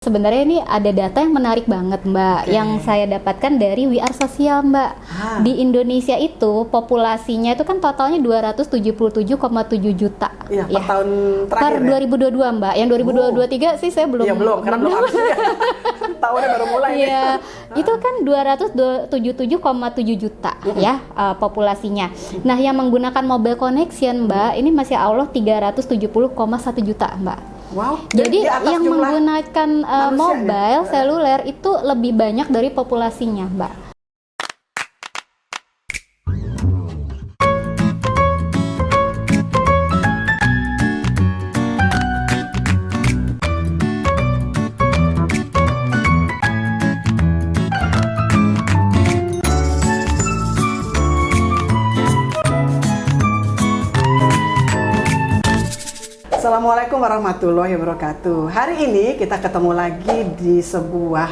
Sebenarnya ini ada data yang menarik banget, Mbak, yang saya dapatkan dari We Are Social, Mbak. Di Indonesia itu populasinya itu kan totalnya 277,7 juta. Iya, per tahun terakhir. Per 2022, Mbak. Yang 2023 sih saya belum. Iya, belum, karena belum habis ya. Tahunnya baru mulai. Iya, itu kan 277,7 juta ya populasinya. Nah, yang menggunakan mobile connection, Mbak, ini masih Allah 370,1 juta, Mbak. Wow. Jadi yang menggunakan mobile seluler itu lebih banyak dari populasinya, Mbak. Assalamualaikum warahmatullahi wabarakatuh. Hari ini kita ketemu lagi di sebuah,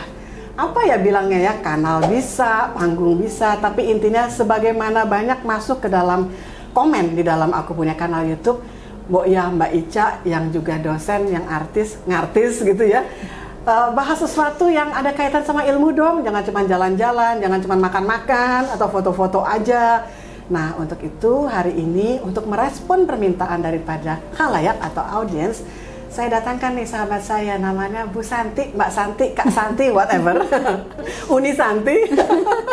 apa ya bilangnya ya, kanal bisa, panggung bisa, tapi intinya sebagaimana banyak masuk ke dalam komen di dalam aku punya kanal YouTube, Mbak Ica yang juga dosen, yang ngartis gitu ya. Bahas sesuatu yang ada kaitan sama ilmu dong, jangan cuma jalan-jalan, jangan cuma makan-makan atau foto-foto aja. Nah, untuk itu hari ini untuk merespon permintaan daripada khalayak atau audiens, saya datangkan nih sahabat saya, namanya Bu Santi, Mbak Santi, Kak Santi, whatever. Uni Santi.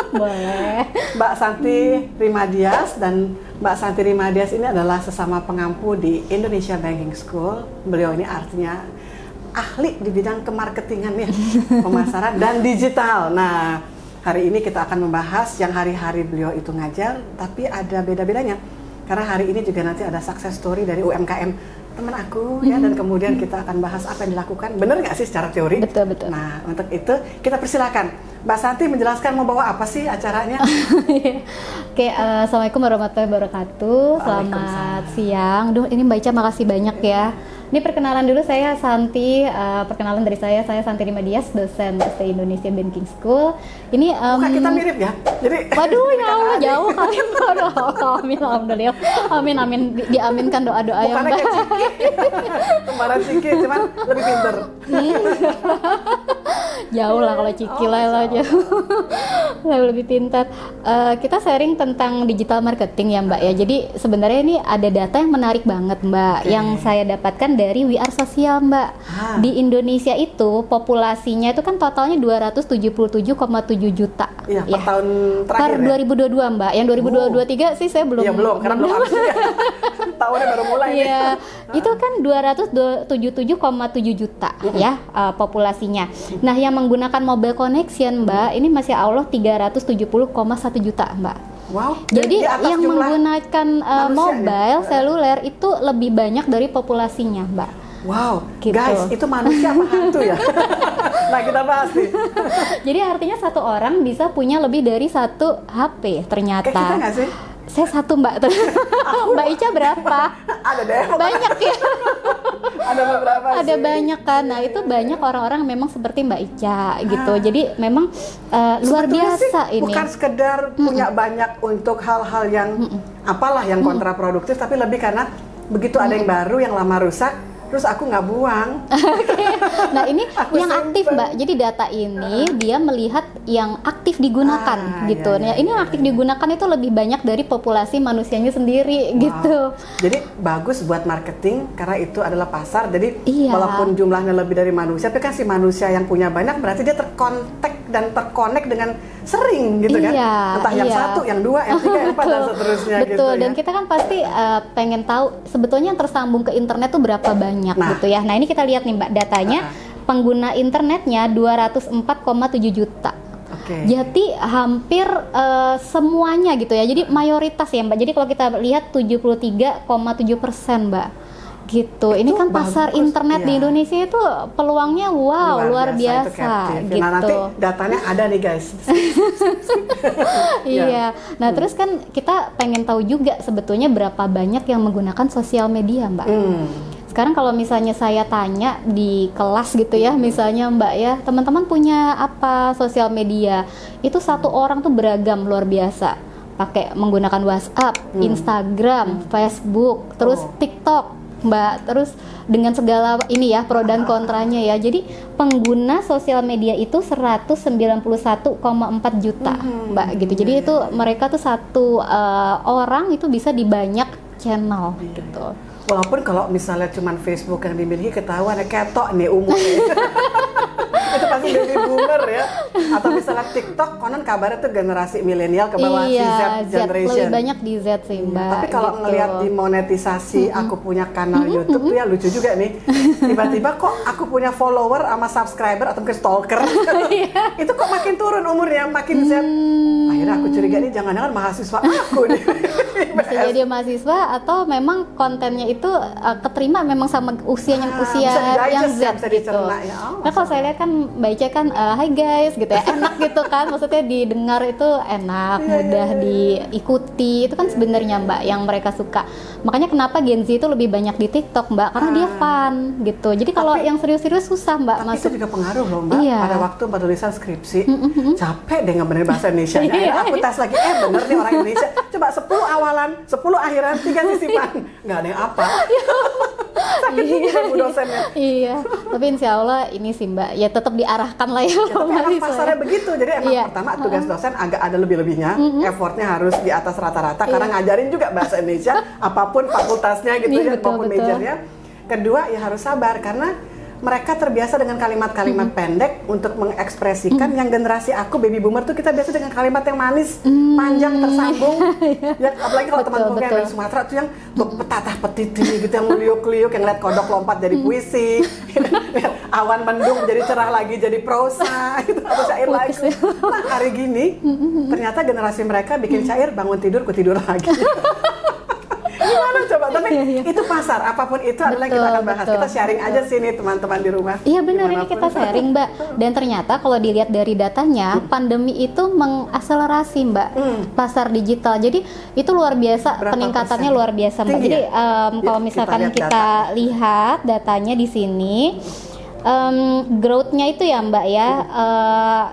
Boleh. Mbak Santi Rimadias, dan Mbak Santi Rimadias ini adalah sesama pengampu di Indonesia Banking School. Beliau ini artinya ahli di bidang kemarketingan ya, pemasaran dan digital. Nah, hari ini kita akan membahas yang hari-hari beliau itu ngajar, tapi ada beda-bedanya. Karena hari ini juga nanti ada success story dari UMKM teman aku ya, dan kemudian kita akan bahas apa yang dilakukan. Bener nggak sih secara teori? Betul, betul. Nah, untuk itu kita persilakan Mbak Santi menjelaskan mau bawa apa sih acaranya. Oke, Assalamualaikum warahmatullahi wabarakatuh. Selamat siang. Duh, ini Mbak Ica makasih banyak ya. Ini perkenalan dulu, saya Santi. Perkenalan dari saya Santi Rimadias, dosen ST Indonesia Banking School. Ini muka kita mirip ya. Jadi waduh, ya Allah, jauh kali. Amin, alhamdulillah. Amin, diaminkan doa-doa yang baik. Kemarin Ciki, cuman lebih pinter. Jauh lah kalau Ciki lah jauh. Lebih pintar. Kita sharing tentang digital marketing ya, Mbak ya. Jadi sebenarnya ini ada data yang menarik banget, Mbak, yang saya dapatkan dari We Are Social, Mbak. Di Indonesia itu populasinya itu kan totalnya 277,7 juta. Iya, per tahun terakhir. Per 2022, Mbak. Yang 2023 sih saya belum. Iya, belum, karena belum habis ya. Tahunnya baru mulai. Iya. Itu kan 277,7 juta ya populasinya. Nah, yang menggunakan mobile connection, Mbak, ini masih Allah 370,1 juta, Mbak. Wow. Jadi yang menggunakan mobile seluler itu lebih banyak dari populasinya, Mbak. Wow, gitu. Guys, itu manusia apa hantu ya? Nah, kita bahas nih. Jadi artinya satu orang bisa punya lebih dari satu HP ternyata. Kayak kita nggak sih? Saya satu, Mbak. Mbak Ica berapa? Ada deh. Banyak ya. Ada beberapa sih. Ada banyak kan. Nah, itu banyak orang-orang memang seperti Mbak Ica gitu. Jadi memang luar biasa sih, ini. bukan sekedar punya banyak untuk hal-hal yang apalah yang kontraproduktif, tapi lebih karena begitu ada yang baru, yang lama rusak, terus aku nggak buang. Nah, ini yang aktif, Mbak. Jadi data ini dia melihat yang aktif digunakan gitu. Iya, Nah, ini yang aktif digunakan itu lebih banyak dari populasi manusianya sendiri gitu. Jadi bagus buat marketing karena itu adalah pasar. Jadi Iya. walaupun jumlahnya lebih dari manusia, tapi kan si manusia yang punya banyak berarti dia terkontak dan terkonek dengan sering gitu kan. Iya, Entah yang iya. satu, yang dua, yang tiga, yang empat dan seterusnya gitu. Betul, Ya. dan kita kan pasti pengen tahu sebetulnya yang tersambung ke internet tuh berapa banyak gitu ya. Nah, ini kita lihat nih, Mbak, datanya pengguna internetnya 204,7 juta. Jadi hampir semuanya gitu ya. Jadi mayoritas ya, Mbak. Jadi kalau kita lihat 73,7%, Mbak. Gitu. Ini kan pasar internet di Indonesia itu peluangnya luar biasa gitu. Nah, nanti datanya ada nih, guys. Iya. Nah, terus kan kita pengen tahu juga sebetulnya berapa banyak yang menggunakan sosial media, Mbak. Sekarang kalau misalnya saya tanya di kelas gitu ya, misalnya Mbak ya, teman-teman punya apa sosial media? Itu satu orang tuh beragam luar biasa. Pakai menggunakan WhatsApp, Instagram, Facebook, terus TikTok. Mbak. Terus dengan segala ini ya pro dan kontranya ya. Jadi pengguna sosial media itu 191,4 juta, Mbak gitu. Jadi itu mereka tuh satu orang itu bisa di banyak channel gitu. Walaupun kalau misalnya cuman Facebook yang dimiliki ketahuan ketok nih umurnya. Itu pasti baby boomer ya. Atau misalnya TikTok, konon kabarnya tuh generasi milenial ke bawah si Z generation. Lebih banyak di Z sih Mbak. Tapi kalau gitu. ngelihat di monetisasi aku punya kanal YouTube tuh ya lucu juga nih. Tiba-tiba kok aku punya follower sama subscriber atau mungkin stalker. Itu kok makin turun umurnya, makin Z. Akhirnya aku curiga nih jangan-jangan mahasiswa aku nih. Bisa jadi mahasiswa atau memang kontennya itu keterima memang sama usianya yang Z gitu. Nah kalau saya lihat kan Mbak Ica kan hai guys gitu ya, enak gitu kan, maksudnya didengar itu enak, mudah diikuti, itu kan sebenarnya Mbak yang mereka suka. Makanya kenapa Gen Z itu lebih banyak di TikTok Mbak, karena dia fun gitu. Jadi kalau yang serius-serius susah Mbak tapi masuk. Itu juga pengaruh loh Mbak. Pada waktu penulisan skripsi capek deh ngebenerin bahasa Indonesia. Akhirnya aku tes lagi, bener nih orang Indonesia. Coba 10 awalan, 10 akhiran, 3 sisipan. Nggak ada yang apa. Sakit gigi Bu dosennya. Iya, tapi insya Allah ini sih Mbak, ya tetap diarahkan lah ya. Tapi emang pasarnya begitu, jadi emang pertama tugas dosen agak ada lebih-lebihnya, effortnya harus di atas rata-rata karena ngajarin juga bahasa Indonesia, apapun fakultasnya gitu ya, maupun majornya. Kedua ya harus sabar karena mereka terbiasa dengan kalimat-kalimat pendek untuk mengekspresikan. Yang generasi aku baby boomer tuh kita biasa dengan kalimat yang manis, panjang, tersambung. Ya, apalagi kalau teman-teman yang dari Sumatera tuh yang petatah petiti gitu, yang liuk-liuk, yang lihat kodok lompat jadi puisi, awan mendung jadi cerah lagi jadi prosa, gitu, atau syair lagi. Nah hari gini ternyata generasi mereka bikin syair bangun tidur ku tidur lagi. Gimana coba? Tapi itu pasar, apapun itu adalah yang kita akan bahas. Kita sharing aja sih nih teman-teman di rumah. Iya benar, ini kita sharing Mbak. Dan ternyata kalau dilihat dari datanya, pandemi itu mengakselerasi Mbak pasar digital. Jadi itu luar biasa, peningkatannya luar biasa Mbak. Jadi kalau misalkan kita lihat datanya di sini, growth-nya itu ya Mbak ya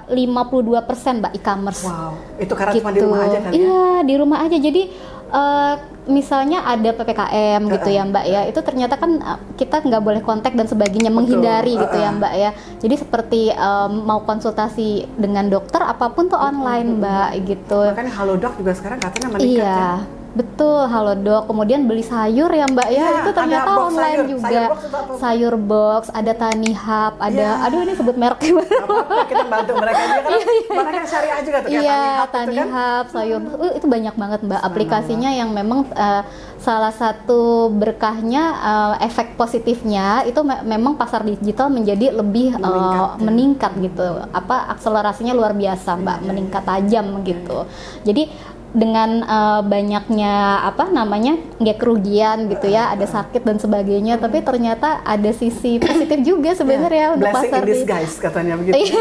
52% Mbak e-commerce. Wow, itu karena cuma di rumah aja kan ya? Iya, di rumah aja. Jadi misalnya ada PPKM gitu ya Mbak ya, itu ternyata kan kita nggak boleh kontak dan sebagainya, menghindari gitu ya Mbak ya. Jadi seperti mau konsultasi dengan dokter apapun tuh online Mbak gitu. Makanya Halodoc juga sekarang katanya meningkat. Iya. Betul, Halodoc. Kemudian beli sayur ya Mbak ya, itu ternyata online sayur juga. Sayur box, ada Tani Hub, ada, aduh ini sebut merek gimana? Apa-apa, kita bantu mereka juga kan. Mereka yang syariah juga tuh kayak Tani Hub, sayur, itu banyak banget Mbak. Aplikasinya yang memang salah satu berkahnya, efek positifnya itu memang pasar digital menjadi lebih meningkat gitu. Akselerasinya luar biasa Mbak, meningkat tajam gitu. Jadi dengan banyaknya nggak kerugian gitu ya, ada sakit dan sebagainya, tapi ternyata ada sisi positif juga sebenarnya untuk pasar. Blessing in disguise katanya begitu.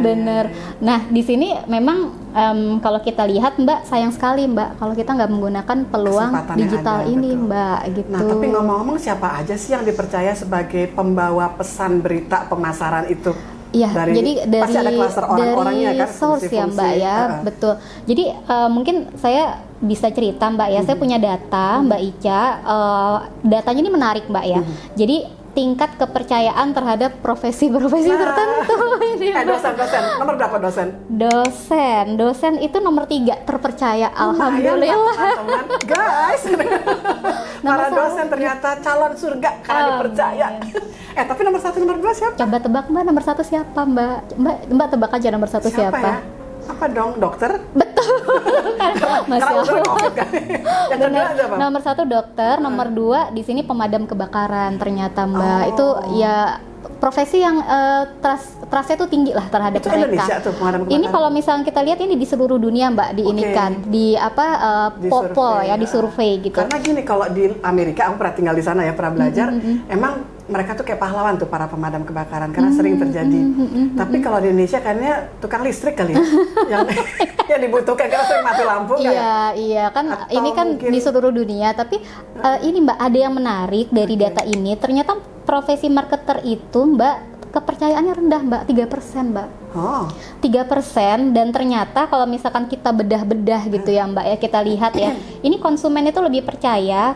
Bener. Nah di sini memang kalau kita lihat Mbak, sayang sekali Mbak kalau kita nggak menggunakan peluang digital ini betul. Mbak gitu. Nah tapi ngomong-ngomong siapa aja sih yang dipercaya sebagai pembawa pesan berita pemasaran itu? Iya, jadi dari kan, source ya Mbak ya, betul. Jadi mungkin saya bisa cerita Mbak ya, saya punya data Mbak Ica, datanya ini menarik Mbak ya. Jadi tingkat kepercayaan terhadap profesi-profesi tertentu ini. Dosen, nomor berapa dosen? Dosen itu nomor 3 terpercaya, alhamdulillah. Teman-teman, guys. Para dosen ternyata calon surga karena dipercaya. Tapi nomor 1, nomor 2 siapa? Coba tebak Mbak, nomor 1 siapa Mbak tebak aja nomor 1 siapa? Ya? Apa dong, dokter? Betul. Masih COVID kan. Yang kedua siapa? Nomor 1 dokter, nomor 2 di sini pemadam kebakaran ternyata Mbak. Itu ya profesi yang trustnya itu tinggi lah terhadap itu mereka. Indonesia tuh pemadam kebakaran. Ini kalau misalnya kita lihat ini di seluruh dunia Mbak, di Popol ya, di survei gitu. Karena gini, kalau di Amerika aku pernah tinggal di sana ya, pernah belajar, emang mereka tuh kayak pahlawan tuh para pemadam kebakaran karena sering terjadi. Tapi kalau di Indonesia kayaknya tukang listrik kali ya yang dibutuhkan karena sering mati lampu kan ya? Iya kan. Atau ini kan mungkin di seluruh dunia, tapi ini Mbak ada yang menarik dari data ini, ternyata profesi marketer itu Mbak kepercayaannya rendah Mbak, 3% Mbak. Oh. 3%, dan ternyata kalau misalkan kita bedah-bedah gitu ya Mbak ya, kita lihat ya, ini konsumen itu lebih percaya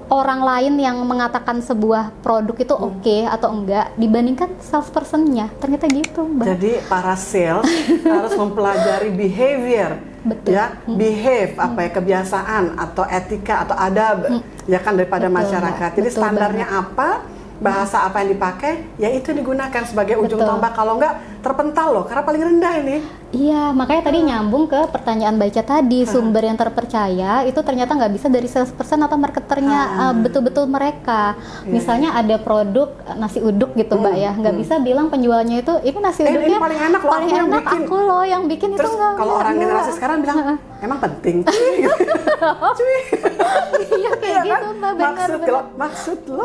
orang lain yang mengatakan sebuah produk itu oke atau enggak dibandingkan salespersonnya. Ternyata gitu Mbak. Jadi para sales harus mempelajari behavior. Betul. Ya, behave apa ya, kebiasaan atau etika atau adab ya kan daripada Betul, masyarakat. Mbak. Jadi Betul standarnya banget. apa, bahasa apa yang dipakai, ya itu digunakan sebagai ujung Betul. tombak. Kalau enggak terpental loh, karena paling rendah ini. Iya, makanya tadi nyambung ke pertanyaan Baca tadi, sumber yang terpercaya itu ternyata nggak bisa dari salesperson atau marketernya, betul-betul mereka. Misalnya ada produk nasi uduk gitu Mbak ya, nggak bisa bilang penjualnya itu ini nasi uduknya ini paling enak loh, paling aku yang enak, bikin. aku loh yang bikin. Terus itu nggak kalau orang nggak. generasi sekarang bilang, emang penting? Cuy. Iya kayak Iya gitu kan? Mbak, benar. Maksud lo.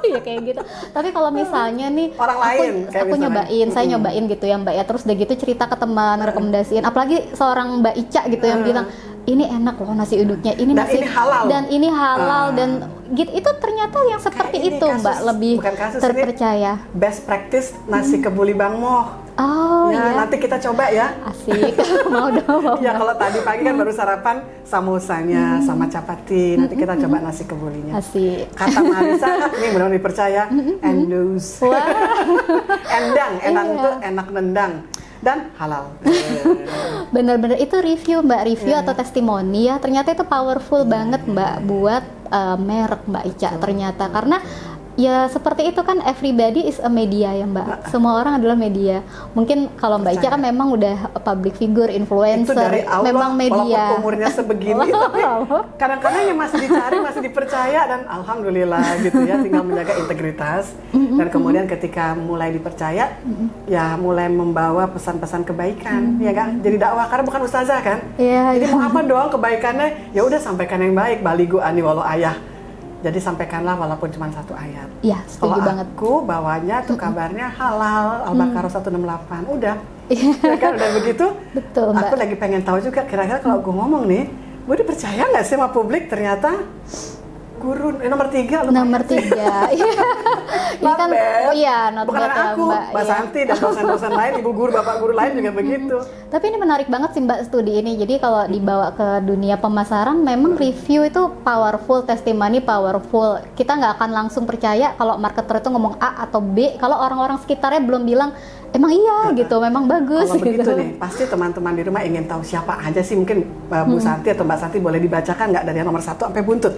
Iya kayak gitu. Tapi kalau misalnya nih Orang lain, kayak aku misalnya. nyobain, saya nyobain gitu ya Mbak ya, terus udah gitu cerita ke teman, rekomendasiin, apalagi seorang Mbak Ica gitu yang bilang ini enak loh nasi uduknya, ini Dan nasi ini halal. dan ini halal dan gitu, itu ternyata yang seperti Kayak ini itu kasus, Mbak lebih bukan kasus, ini terpercaya. Best practice nasi kebuli Bang Moh. Oh Ya, iya, nanti kita coba ya. asik. Mau dong, mau. Ya kalau tadi pagi kan baru sarapan samosanya sama capati. Nanti kita coba nasi kebulinya. Asik. Kata Marisa, ini benar dipercaya, endus. Wah. Endang Iya. tuh enak nendang dan halal. Bener-bener itu review Mbak, review atau testimoni ya, ternyata itu powerful banget Mbak buat merek Mbak Ica ternyata, karena ya seperti itu kan, everybody is a media ya Mbak, semua orang adalah media. Mungkin kalau Mbak Ica kan memang udah public figure, Itu influencer, dari Allah, memang media. walaupun umurnya sebegini, tapi kadang-kadang yang masih dicari, masih dipercaya, dan alhamdulillah gitu ya, tinggal menjaga integritas. Dan kemudian ketika mulai dipercaya, ya mulai membawa pesan-pesan kebaikan, ya kan? Jadi dakwah, karena bukan ustazah kan? Iya, Jadi iya. mau apa doang kebaikannya, ya udah sampaikan yang baik, baligo ani walau ayah. Jadi sampaikanlah walaupun cuma satu ayat. Iya, setuju Kalau banget. aku bawanya tuh kabarnya halal, Al-Baqarah 168, udah. Ya kan udah begitu. Betul Mbak. Aku lagi pengen tahu juga kira-kira kalau gue ngomong nih, gue dipercaya nggak sih sama publik? Ternyata guru nomor 3 lumayan Nomor sih. 3. Ini kan bad. iya, not Bukan bad hanya ya aku, Mbak. Mbak Iya. Santi dan dosen-dosen lain, ibu guru, bapak guru lain juga begitu. Tapi ini menarik banget sih Mbak studi ini. Jadi kalau dibawa ke dunia pemasaran, memang review itu powerful, testimoni powerful. Kita nggak akan langsung percaya kalau marketer itu ngomong A atau B kalau orang-orang sekitarnya belum bilang emang iya gitu, memang bagus. Kalau begitu gitu. nih, pasti teman-teman di rumah ingin tahu siapa aja sih, mungkin Bu Santi atau Mbak Santi boleh dibacakan nggak dari nomor 1 sampai buntut?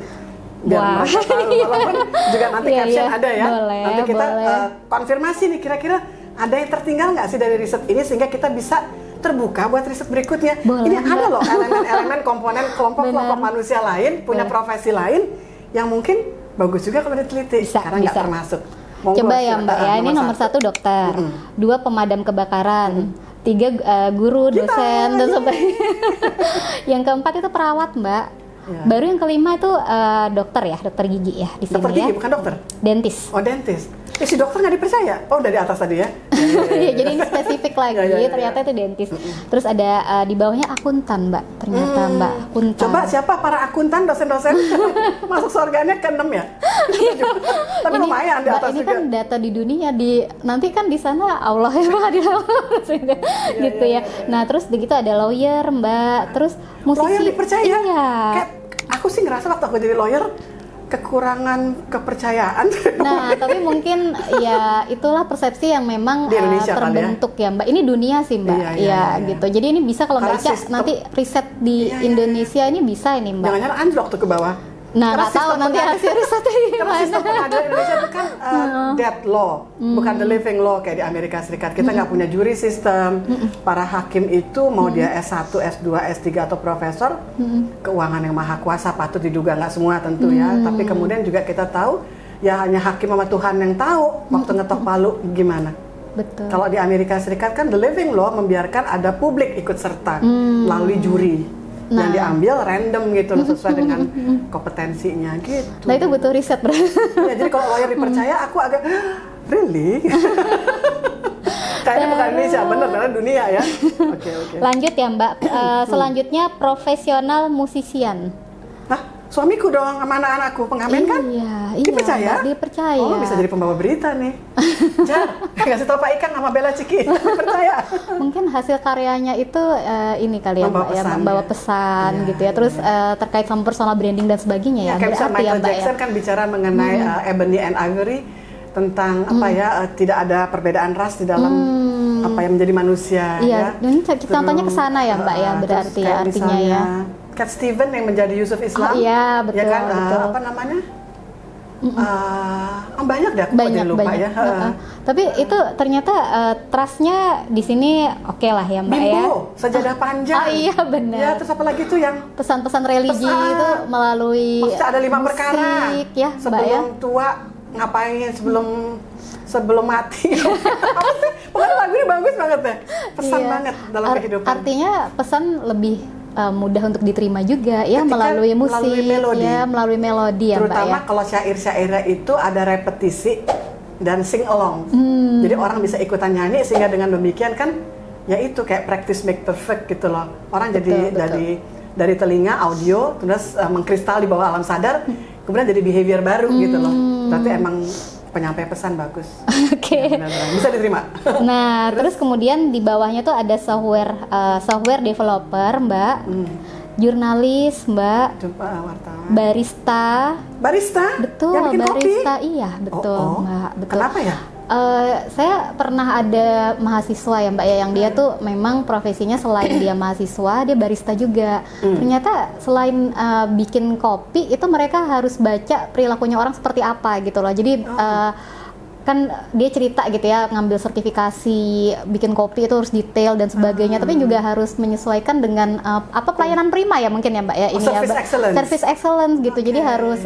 Biar Wah. mereka tahu, walaupun juga nanti Iya, caption iya. ada ya. Boleh, Nanti kita boleh. konfirmasi nih, kira-kira ada yang tertinggal nggak sih dari riset ini sehingga kita bisa terbuka buat riset berikutnya. Boleh, Ini ada Mbak. loh elemen-elemen komponen kelompok-kelompok Benar. manusia lain, punya Boleh. profesi lain yang mungkin bagus juga kalau diteliti. Bisa, Sekarang nggak bisa. termasuk. Monggo, Coba ya silakan. Mbak ya, ini nomor 1 dokter, 2 pemadam kebakaran, 3 guru, dosen, dan sebagainya. Yang keempat itu perawat Mbak. Ya. Baru yang kelima itu dokter ya, dokter gigi ya di sini Dokter ya. gigi bukan dokter. Dentis. Oh, dentist. Si dokter nggak dipercaya? Oh, udah di atas tadi ya? Iya, jadi ini spesifik lagi, Ya, ya, ya, ternyata itu dentis. Terus ada di bawahnya akuntan Mbak, ternyata Mbak, akuntan. Coba siapa para akuntan, dosen-dosen masuk surganya ke-6 ya? Tapi Ini, lumayan di Mbak, atas ini juga. kan data di dunia, nanti kan di sana Allah yang mengadil gitu ya. Nah terus begitu ada lawyer Mbak, terus musisi. Lawyer dipercaya? Iya. Kayak aku sih ngerasa waktu aku jadi lawyer, kekurangan kepercayaan. Nah tapi mungkin ya itulah persepsi yang memang Di Indonesia kali ya? terbentuk ya Mbak. Ini dunia sih Mbak, Iya, iya, ya iya. gitu. Jadi ini bisa kalau Mbak Karena Ica sistem- nanti riset di Iya, iya, Indonesia ini bisa ini Mbak. Jangan-jangan anjlok tuh ke bawah. Nah Karena nggak tahu sistem nanti pengadilan- hasil risetnya Karena sistem gimana. pengadilan Indonesia itu kan dead law, bukan the living law kayak di Amerika Serikat. Kita nggak punya juri system. Para hakim itu mau dia S1, S2, S3 atau profesor, keuangan yang maha kuasa patut diduga, nggak semua tentu ya. Tapi kemudian juga kita tahu ya hanya hakim sama Tuhan yang tahu waktu ngetok palu gimana. Betul. Kalau di Amerika Serikat kan the living law membiarkan ada publik ikut serta melalui juri. Yang diambil random gitu loh, sesuai dengan kompetensinya gitu. Nah itu butuh riset berarti. Ya, jadi kalau lawyer dipercaya, aku agak really. Kayaknya bukan Indonesia, bener karena dunia ya. Oke. Lanjut ya Mbak. Selanjutnya profesional musisian. Nah, suamiku dong sama anak-anakku, pengamen kan? Iya, Dipercaya? Mbak, dipercaya. Oh, bisa jadi pembawa berita nih. Jar, kasih tau Pak Ikang sama Bella Ciki, dipercaya. Mungkin hasil karyanya itu ini kali ya Membawa Mbak ya, pesan, membawa ya. pesan Iya, gitu ya. Terus terkait sama personal branding dan sebagainya ya. Kayak misalnya Berarti ya Michael Mbak Jackson ya. kan bicara mengenai Ebony and Ivory, tentang apa ya, tidak ada perbedaan ras di dalam apa yang menjadi manusia. Iya, ya. ini contohnya ke sana ya Mbak ya, Terus berarti kayak ya artinya misalnya ya. Cat Steven yang menjadi Yusuf Islam. Oh, iya, betul, Ya kan, betul. apa namanya? Banyak deh, aku kok jadi lupa ya. Tapi itu ternyata trustnya di sini oke lah ya Mbak ya. Bimbo, sejadah panjang. Oh iya benar. Ya, terus apa lagi tuh yang Pesan-pesan religi Pesan. itu melalui maksudnya ada 5 perkara. musik ya Mbak Sebelum ya. tua ngapain, sebelum mati. Apa sih? Pokoknya lagu ini bagus banget deh. Pesan Iya. banget dalam kehidupan. Artinya pesan lebih mudah untuk diterima juga ya Ketika melalui musik, melalui melodi. ya melalui melodi ya Mbak Terutama ya. kalau syair-syairnya itu ada repetisi dan sing along. Jadi orang bisa ikutan nyanyi, sehingga dengan demikian kan ya itu kayak practice make perfect gitu loh. Orang jadi Betul. dari telinga audio terus mengkristal di bawah alam sadar, kemudian jadi behavior baru gitu loh. Berarti emang penyampaian pesan bagus. Oke. Ya, benar-benar. Bisa diterima. Nah, terus kemudian di bawahnya tuh ada software developer, Mbak. Jurnalis, Mbak. Coba wartawan. Barista. Yang Betul, bikin kopi. barista. Iya, betul, Oh. Mbak. Betul. Kenapa ya? Saya pernah ada mahasiswa ya Mbak ya, yang dia tuh memang profesinya selain dia mahasiswa, dia barista juga. Ternyata selain bikin kopi, itu mereka harus baca perilakunya orang seperti apa gitu loh. Jadi kan dia cerita gitu ya, ngambil sertifikasi bikin kopi itu harus detail dan sebagainya, tapi juga harus menyesuaikan dengan apa pelayanan prima ya mungkin ya Mbak ya, ini ya service Mbak. excellence. Service excellence gitu. Jadi Oke. harus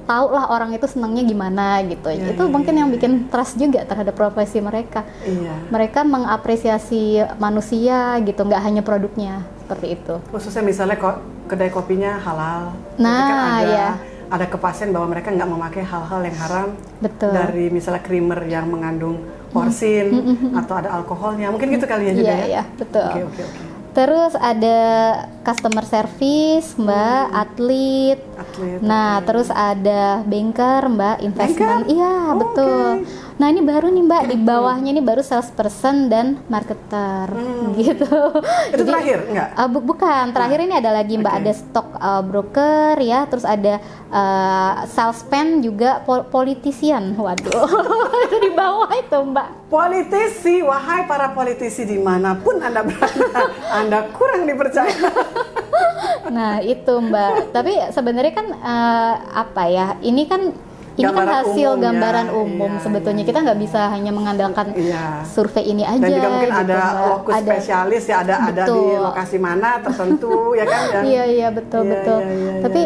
tahu lah orang itu senangnya gimana gitu. Ya, Itu ya, mungkin ya, yang ya. bikin trust juga terhadap profesi mereka. Iya. Mereka mengapresiasi manusia gitu, nggak hanya produknya, seperti itu. Khususnya misalnya kok kedai kopinya halal. Nah, Jadi kan ya. ada kepastian bahwa mereka nggak memakai hal-hal yang haram. Betul. Dari misalnya creamer yang mengandung porsin atau ada alkoholnya. Mungkin gitu kali ya juga Iya, ya. iya, betul. Oke. Terus ada customer service, Mbak, atlet. Nah, oke. terus ada banker, Mbak, investment. Banker? Iya, Oh, betul. oke. Nah, ini baru nih, Mbak, di bawahnya ini baru salesperson dan marketer gitu. Itu terakhir enggak? Bukan, terakhir ini ada lagi Mbak, Oke. ada stock broker ya, terus ada salesman juga, politician. Waduh, itu di bawah itu Mbak. Politisi, wahai para politisi dimanapun Anda berada, Anda kurang dipercaya. Nah itu Mbak, tapi sebenarnya kan apa ya, ini kan Gambaran hasil umum, gambaran ya. umum Iya, sebetulnya. iya, Kita nggak bisa hanya mengandalkan Iya. survei ini aja. Dan juga mungkin gitu, ada Mbak. lokus spesialis ya, ada di Betul. lokasi mana tertentu ya kan. Iya betul. Iya, Tapi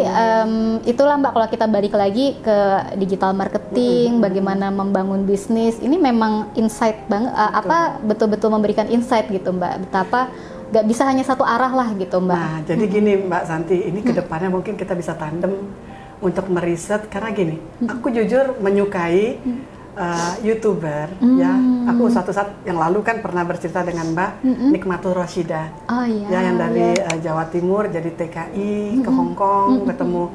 itulah Mbak, kalau kita balik lagi ke digital marketing, bagaimana membangun bisnis, ini memang insight banget. Betul-betul memberikan insight gitu Mbak. Betapa nggak bisa hanya satu arah lah gitu Mbak. Nah, jadi gini Mbak Santi, ini kedepannya mungkin kita bisa tandem untuk meriset, karena gini, aku jujur menyukai YouTuber ya. Aku suatu saat yang lalu kan pernah bercerita dengan Mbak Nikmatul Roshida. Oh iya. Ya, yang dari Jawa Timur jadi TKI ke Hong Kong, ketemu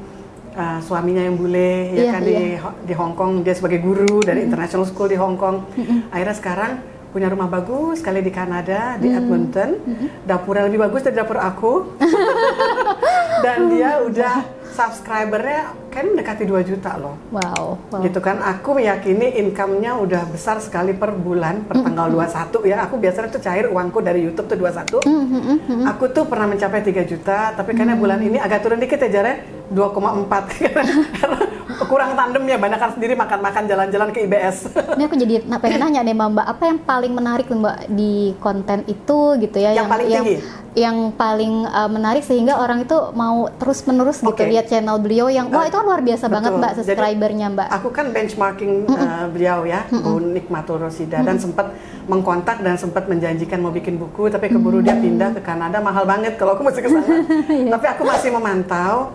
suaminya yang bule ya Iya, kan iya. di Hong Kong, dia sebagai guru dari International School di Hong Kong. Akhirnya sekarang punya rumah bagus sekali di Kanada, di Edmonton. Dapurnya lebih bagus dari dapur aku. Dan dia udah subscribernya kayaknya mendekati 2 juta loh. Wow. Gitu kan, aku meyakini income-nya udah besar sekali per bulan, per tanggal 21 ya. Aku biasanya tuh cair uangku dari YouTube tuh 21. Aku tuh pernah mencapai 3 juta, tapi kayaknya bulan ini agak turun dikit ya Jare, 2,4. Karena kurang tandem ya, banyakan sendiri makan-makan jalan-jalan ke IBS. Ini aku jadi pengen nanya deh Mbak, apa yang paling menarik Mbak di konten itu gitu ya? Yang paling tinggi? Yang paling menarik sehingga orang itu mau terus-menerus gitu Oke. lihat channel beliau yang wah itu kan luar biasa banget Betul. Mbak subscribernya Mbak. Aku kan benchmarking beliau ya, Bu Nikmatul Roshida, dan sempat mengkontak dan sempat menjanjikan mau bikin buku, tapi keburu dia pindah ke Kanada, mahal banget kalau aku masih ke sana. Tapi aku masih memantau.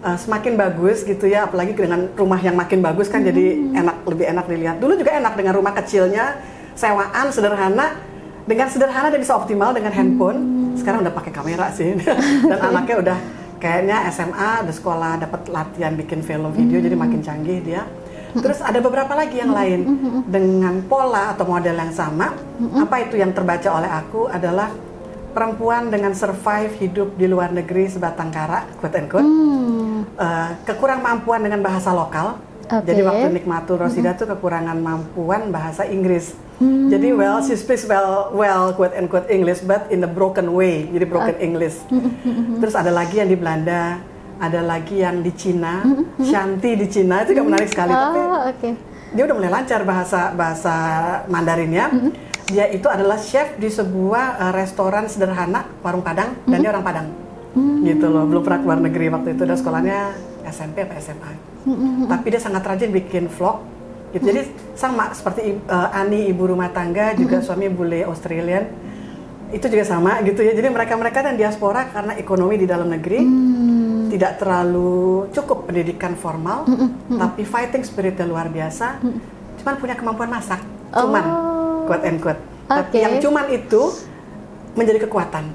Semakin bagus gitu ya, apalagi dengan rumah yang makin bagus kan, jadi lebih enak dilihat. Dulu juga enak dengan rumah kecilnya, sewaan sederhana, dengan sederhana dia bisa optimal dengan handphone. Sekarang udah pakai kamera sih, dan anaknya udah kayaknya SMA udah sekolah dapat latihan bikin film video, jadi makin canggih dia. Terus ada beberapa lagi yang lain dengan pola atau model yang sama. Apa itu yang terbaca oleh aku adalah perempuan dengan survive hidup di luar negeri sebatang kara, quote and quote. Kekurang mampuan dengan bahasa lokal. Jadi waktu Nikmatul Rosidah tuh kekurangan mampuan bahasa Inggris. Jadi she speaks well quote and quote English but in a broken way. Jadi broken English. Terus ada lagi yang di Belanda, ada lagi yang di Cina, Shanti di Cina itu juga menarik sekali. Tapi dia udah mulai lancar bahasa Mandarinnya. Dia itu adalah chef di sebuah restoran sederhana, warung Padang, dan dia orang Padang. Gitu loh, belum pernah keluar negeri waktu itu, dan sekolahnya SMP atau SMA. Tapi dia sangat rajin bikin vlog. Gitu. Jadi sama seperti Ani, ibu rumah tangga, juga suami bule Australian. Itu juga sama gitu ya. Jadi mereka dan diaspora karena ekonomi di dalam negeri tidak terlalu cukup pendidikan formal, tapi fighting spiritnya luar biasa. Cuman punya kemampuan masak, cuman quote and quote. Tapi yang cuman itu menjadi kekuatan.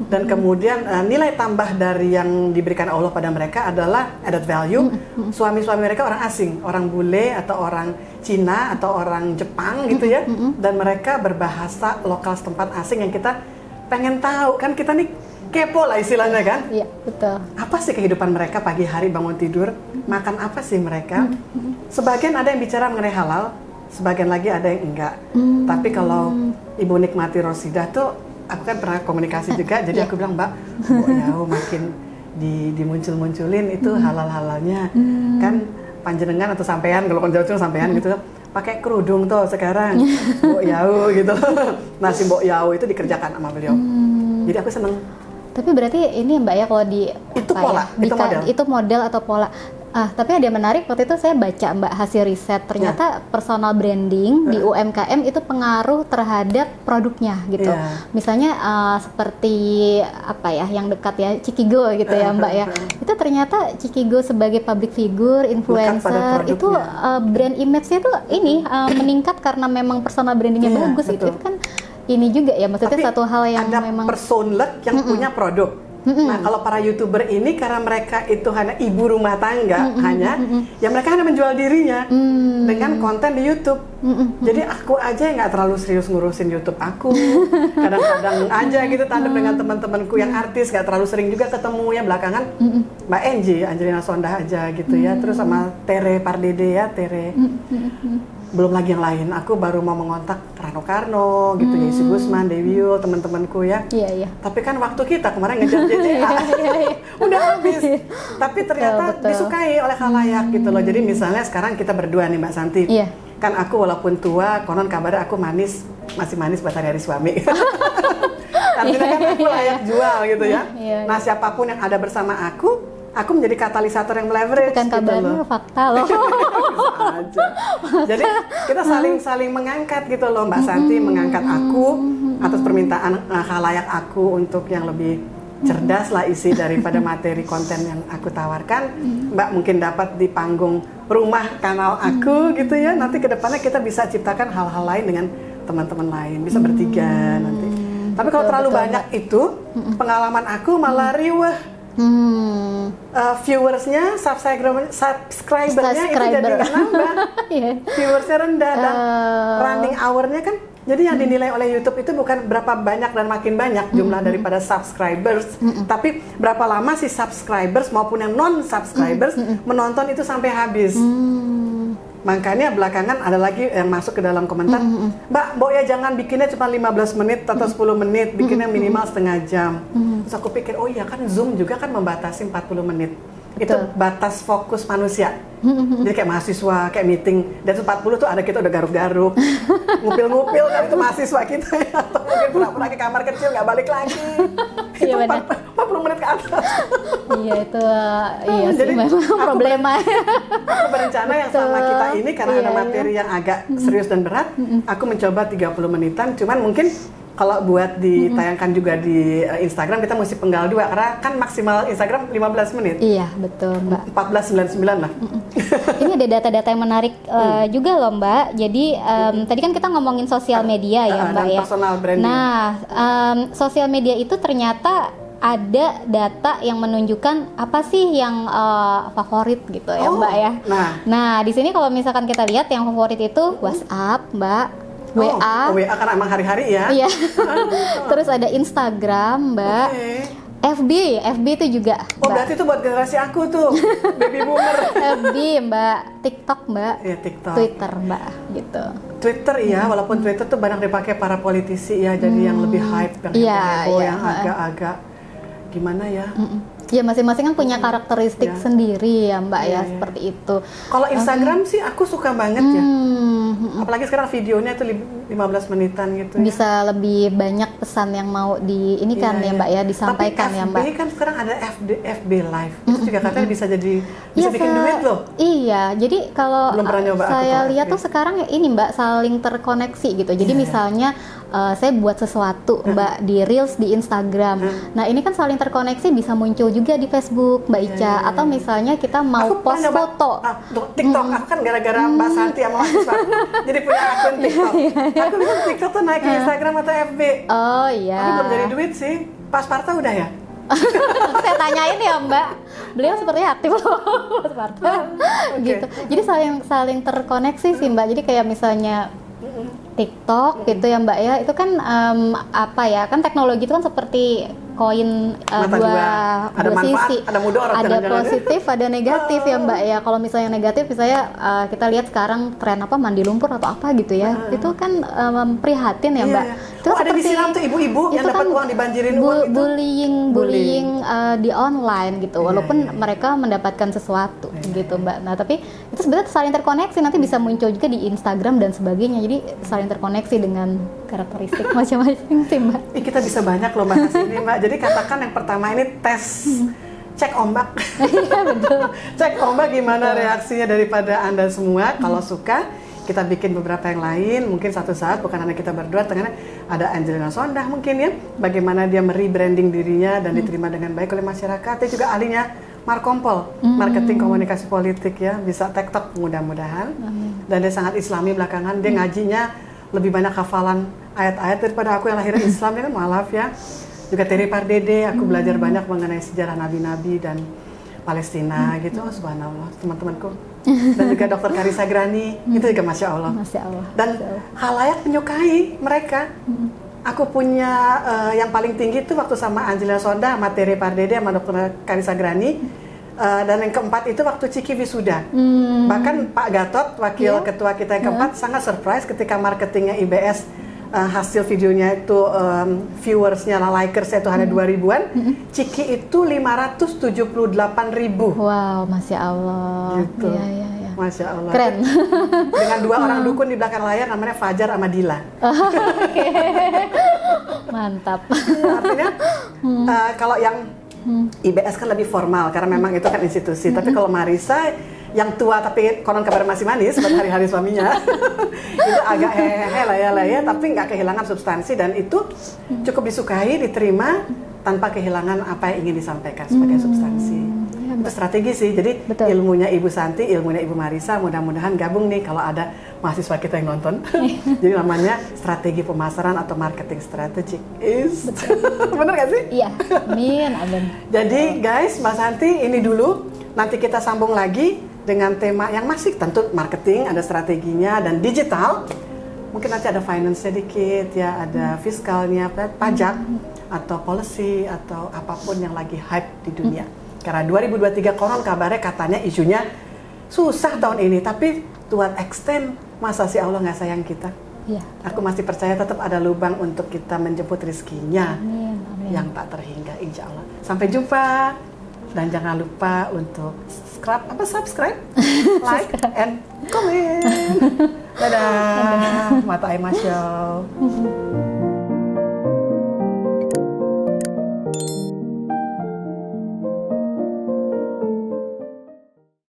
Dan kemudian nilai tambah dari yang diberikan Allah pada mereka adalah added value. Suami-suami mereka orang asing, orang bule atau orang Cina atau orang Jepang gitu ya. Dan mereka berbahasa lokal setempat asing yang kita pengen tahu. Kan kita nih kepo lah istilahnya kan. Iya, betul. Apa sih kehidupan mereka pagi hari bangun tidur? Makan apa sih mereka? Sebagian ada yang bicara mengenai halal, sebagian lagi ada yang enggak. Tapi kalau Ibu Nikmati Rosidah tuh, aku kan pernah komunikasi juga, jadi aku bilang, Mbak, makin dimuncul-munculin itu halal-halalnya. Kan panjenengan atau sampean, kalau orang Jawa sampean gitu, pakai kerudung tuh sekarang, Mbok Yau gitu. Nah, si Mbok Yau itu dikerjakan sama beliau. Jadi aku seneng. Tapi berarti ini Mbak ya, kalau di itu pola, itu model atau pola. Tapi ada yang menarik, waktu itu saya baca Mbak hasil riset, ternyata personal branding di UMKM itu pengaruh terhadap produknya gitu. Misalnya seperti apa ya, yang dekat ya, Cikigo gitu ya Mbak ya. Itu ternyata Cikigo sebagai public figure, influencer, itu brand image-nya tuh ini meningkat karena memang personal brandingnya bagus gitu. Itu kan ini juga ya, maksudnya tapi satu hal yang ada memang personal yang punya produk. Nah, kalau para YouTuber ini karena mereka itu hanya ibu rumah tangga, ya mereka hanya menjual dirinya dengan konten di YouTube. Jadi aku aja nggak terlalu serius ngurusin YouTube aku. Kadang-kadang aja gitu tandem dengan teman-temanku yang artis, nggak terlalu sering juga ketemu ya belakangan. Mbak Enji, Angelina Sondah aja gitu ya. Terus sama Tere Pardede ya, Tere. Belum lagi yang lain, aku baru mau mengontak Rano Karno gitu, Yesi Gusman, Dewi Yul, teman-temanku ya. Tapi kan waktu kita kemarin ngejar JJA udah habis. Tapi ternyata disukai oleh khalayak gitu loh. Jadi misalnya sekarang kita berdua nih Mbak Santi. Kan aku walaupun tua, konon kabarnya aku manis, masih manis buat hari-hari suami. Artinya kan aku layak jual gitu ya. Nah, siapapun yang ada bersama aku menjadi katalisator yang meleverage. Bukan kabarnya, fakta loh. Aja. Jadi kita saling mengangkat gitu loh, Mbak Santi mengangkat aku atas permintaan khalayak aku untuk yang lebih cerdas lah isi daripada materi konten yang aku tawarkan. Mbak mungkin dapat di panggung rumah kanal aku gitu ya. Nanti kedepannya kita bisa ciptakan hal-hal lain dengan teman-teman lain, bisa bertiga nanti. Tapi kalau terlalu banyak itu, pengalaman aku malah riweh. Viewersnya, subscribernya itu jadi nggak nambah. Viewersnya rendah dan running hournya kan. Jadi yang dinilai oleh YouTube itu bukan berapa banyak dan makin banyak jumlah daripada subscribers, tapi berapa lama si subscribers maupun yang non subscribers menonton itu sampai habis. Makanya belakangan ada lagi yang masuk ke dalam komentar, Mbak ya jangan bikinnya cuma 15 menit atau 10 menit, bikinnya minimal setengah jam. Terus aku pikir, oh iya kan Zoom juga kan membatasi 40 menit. Itu batas fokus manusia. Jadi kayak mahasiswa, kayak meeting, dan 40 tuh ada kita udah garuk-garuk, ngupil-ngupil kan itu mahasiswa kita ya. Atau mungkin pura-pura ke kamar kecil nggak balik lagi. Itu 40 menit ke atas. Iya itu, iya sih memang problema. Aku berencana yang sama kita ini karena ada materi yang agak serius dan berat, aku mencoba 30 menitan, cuman mungkin kalau buat ditayangkan juga di Instagram kita mesti penggal 2 karena kan maksimal Instagram 15 menit. Iya, betul, Mbak. 14.99 lah. Ini ada data-data yang menarik juga loh, Mbak. Jadi tadi kan kita ngomongin sosial media ya, Mbak dan ya. Personal branding. Nah, sosial media itu ternyata ada data yang menunjukkan apa sih yang favorit gitu ya Mbak ya. Nah di sini kalau misalkan kita lihat yang favorit itu WhatsApp Mbak, WA. WA karena emang hari-hari ya. Iya. Terus ada Instagram Mbak. FB itu juga. Oh Mbak. Berarti itu buat generasi aku tuh, baby boomer. FB Mbak, TikTok Mbak, ya, TikTok. Twitter Mbak, gitu. Twitter iya, walaupun Twitter tuh banyak dipakai para politisi ya, jadi yang lebih hype, yang heboh, yang agak-agak gimana ya? Ya masing-masing kan punya karakteristik sendiri ya Mbak ya, seperti itu. Kalau Instagram sih aku suka banget ya. Apalagi sekarang videonya itu 15 menitan gitu ya. Bisa lebih banyak pesan yang mau di ini kan ya Mbak ya, disampaikan. Tapi ya Mbak. FB kan sekarang ada FB Live. Itu juga katanya bisa bikin duit loh. Iya, jadi kalau saya lihat FB. tuh sekarang ya ini Mbak saling terkoneksi gitu. Jadi misalnya saya buat sesuatu Mbak di Reels di Instagram. Nah, ini kan saling terkoneksi bisa muncul juga di Facebook Mbak Ica atau misalnya kita mau post foto. TikTok aku kan gara-gara Mbak Santi sama Mas Iswan. Jadi punya akun TikTok. Aku lihat TikTok tuh naik ke Instagram atau FB. Oh iya. Tapi belum jadi duit sih. Pas Parta udah ya? Saya tanyain ya Mbak, beliau sepertinya aktif loh Mas Parta. Gitu. Jadi saling terkoneksi sih Mbak. Jadi kayak misalnya TikTok gitu ya Mbak ya, itu kan apa ya, kan teknologi itu kan seperti koin dua sisi, ada mudorot, ada positif, ada negatif ya Mbak ya. Kalau misalnya negatif, misalnya kita lihat sekarang tren apa mandi lumpur atau apa gitu ya, itu kan prihatin ya Mbak. Itu ada disiram tuh ibu-ibu yang dapat uang dibanjirin uang itu. Bullying di online gitu, walaupun mereka mendapatkan sesuatu gitu Mbak. Nah tapi itu sebenarnya saling terkoneksi, nanti bisa muncul juga di Instagram dan sebagainya. Jadi saling terkoneksi dengan karakteristik macam-macam sih Mbak. Kita bisa banyak loh bahas ini Mbak. Jadi katakan yang pertama ini tes cek ombak. Iya betul. Cek ombak gimana reaksinya daripada Anda semua. Kalau suka kita bikin beberapa yang lain, mungkin satu saat bukan hanya kita berdua, tengahnya ada Angelina Sondah mungkin ya, bagaimana dia merebranding dirinya dan diterima dengan baik oleh masyarakat. Dia juga ahlinya Markompol, marketing komunikasi politik ya, bisa TikTok mudah-mudahan. Dan dia sangat Islami belakangan, dia ngajinya lebih banyak hafalan ayat-ayat daripada aku yang lahirnya Islam ya kan, maaf ya. Juga Terry Pardede, aku belajar banyak mengenai sejarah nabi-nabi dan Palestina gitu, subhanallah teman-temanku. Dan juga Dr. Karissa Grani, itu juga Masya Allah. Dan khalayak menyukai mereka. Aku punya yang paling tinggi itu waktu sama Angelina Sondah, sama Terry Pardede, sama Dr. Karissa Grani. Dan yang keempat itu waktu Ciki Wisuda. Bahkan Pak Gatot, wakil ketua kita yang keempat, sangat surprise ketika marketingnya IBS hasil videonya itu viewersnya, likersnya itu hanya 2.000-an, Ciki itu 578.000. Wow, Masya Allah. Gitu. Iya. Masya Allah. Keren. Dengan dua orang dukun di belakang layar namanya Fajar sama Dila. Mantap. Artinya kalau yang IBS kan lebih formal karena memang itu kan institusi. Tapi kalau Marissa yang tua tapi konon kabar masih manis seperti hari-hari suaminya itu agak hehehe lah ya, tapi nggak kehilangan substansi dan itu cukup disukai, diterima tanpa kehilangan apa yang ingin disampaikan sebagai substansi. Itu strategi sih, jadi ilmunya Ibu Santi, ilmunya Ibu Marissa, mudah-mudahan gabung nih kalau ada mahasiswa kita yang nonton. Jadi namanya strategi pemasaran atau marketing strategic. Bener gak sih? Iya, amin. Jadi guys, Mbak Santi ini dulu, nanti kita sambung lagi dengan tema yang masih tentu marketing, ada strateginya dan digital. Mungkin nanti ada finance sedikit ya, ada fiskalnya, pajak atau policy atau apapun yang lagi hype di dunia. Karena 2023 konon kabarnya katanya isunya susah tahun ini, tapi to what extent masa sih Allah nggak sayang kita? Iya. Aku masih percaya tetap ada lubang untuk kita menjemput rezekinya yang tak terhingga, insya Allah. Sampai jumpa dan jangan lupa untuk subscribe, like, and comment. Dadah, Mata Aima Show.